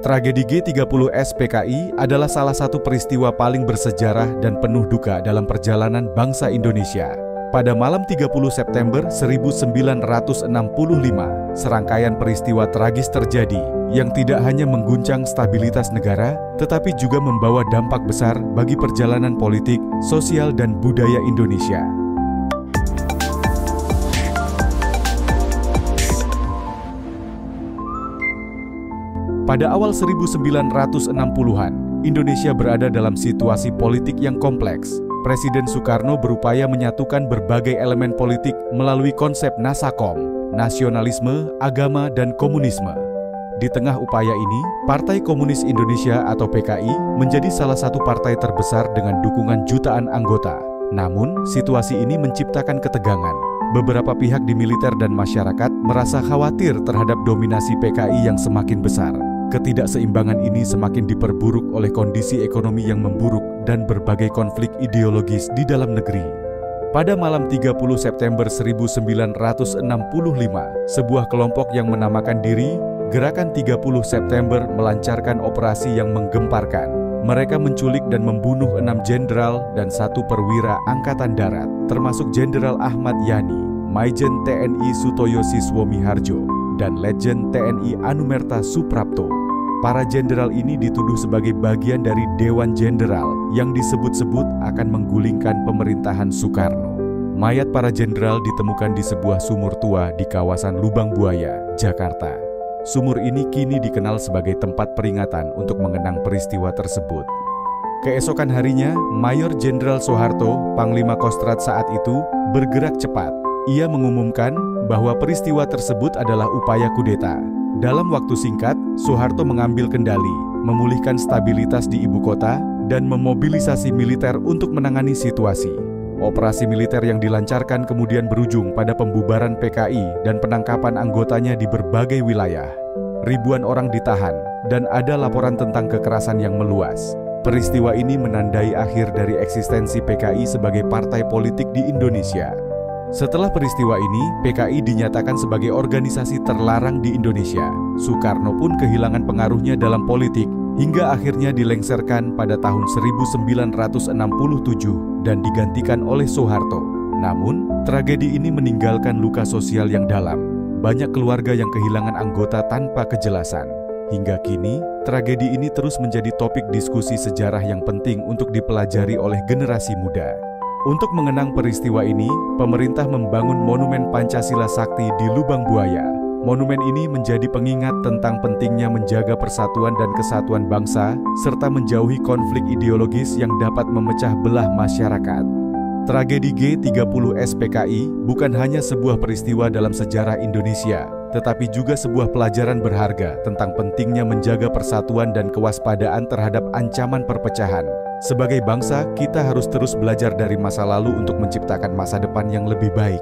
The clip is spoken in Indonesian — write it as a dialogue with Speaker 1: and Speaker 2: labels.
Speaker 1: Tragedi G30S PKI adalah salah satu peristiwa paling bersejarah dan penuh duka dalam perjalanan bangsa Indonesia. Pada malam 30 September 1965, serangkaian peristiwa tragis terjadi yang tidak hanya mengguncang stabilitas negara, tetapi juga membawa dampak besar bagi perjalanan politik, sosial, dan budaya Indonesia. Pada awal 1960-an, Indonesia berada dalam situasi politik yang kompleks. Presiden Soekarno berupaya menyatukan berbagai elemen politik melalui konsep Nasakom, nasionalisme, agama, dan komunisme. Di tengah upaya ini, Partai Komunis Indonesia atau PKI menjadi salah satu partai terbesar dengan dukungan jutaan anggota. Namun, situasi ini menciptakan ketegangan. Beberapa pihak di militer dan masyarakat merasa khawatir terhadap dominasi PKI yang semakin besar. Ketidakseimbangan ini semakin diperburuk oleh kondisi ekonomi yang memburuk dan berbagai konflik ideologis di dalam negeri. Pada malam 30 September 1965, sebuah kelompok yang menamakan diri Gerakan 30 September melancarkan operasi yang menggemparkan. Mereka menculik dan membunuh 6 jenderal dan 1 perwira Angkatan Darat, termasuk Jenderal Ahmad Yani, Maijen TNI Sutoyo Siswo Miharjo, dan Letjen TNI Anumerta Suprapto. Para jenderal ini dituduh sebagai bagian dari Dewan Jenderal yang disebut-sebut akan menggulingkan pemerintahan Soekarno. Mayat para jenderal ditemukan di sebuah sumur tua di kawasan Lubang Buaya, Jakarta. Sumur ini kini dikenal sebagai tempat peringatan untuk mengenang peristiwa tersebut. Keesokan harinya, Mayor Jenderal Soeharto, Panglima Kostrad saat itu, bergerak cepat. Ia mengumumkan bahwa peristiwa tersebut adalah upaya kudeta. Dalam waktu singkat, Soeharto mengambil kendali, memulihkan stabilitas di ibu kota, dan memobilisasi militer untuk menangani situasi. Operasi militer yang dilancarkan kemudian berujung pada pembubaran PKI dan penangkapan anggotanya di berbagai wilayah. Ribuan orang ditahan, dan ada laporan tentang kekerasan yang meluas. Peristiwa ini menandai akhir dari eksistensi PKI sebagai partai politik di Indonesia. Setelah peristiwa ini, PKI dinyatakan sebagai organisasi terlarang di Indonesia. Soekarno pun kehilangan pengaruhnya dalam politik, hingga akhirnya dilengserkan pada tahun 1967 dan digantikan oleh Soeharto. Namun, tragedi ini meninggalkan luka sosial yang dalam. Banyak keluarga yang kehilangan anggota tanpa kejelasan. Hingga kini, tragedi ini terus menjadi topik diskusi sejarah yang penting untuk dipelajari oleh generasi muda. Untuk mengenang peristiwa ini, pemerintah membangun Monumen Pancasila Sakti di Lubang Buaya. Monumen ini menjadi pengingat tentang pentingnya menjaga persatuan dan kesatuan bangsa, serta menjauhi konflik ideologis yang dapat memecah belah masyarakat. Tragedi G30S PKI bukan hanya sebuah peristiwa dalam sejarah Indonesia, tetapi juga sebuah pelajaran berharga tentang pentingnya menjaga persatuan dan kewaspadaan terhadap ancaman perpecahan. Sebagai bangsa, kita harus terus belajar dari masa lalu untuk menciptakan masa depan yang lebih baik.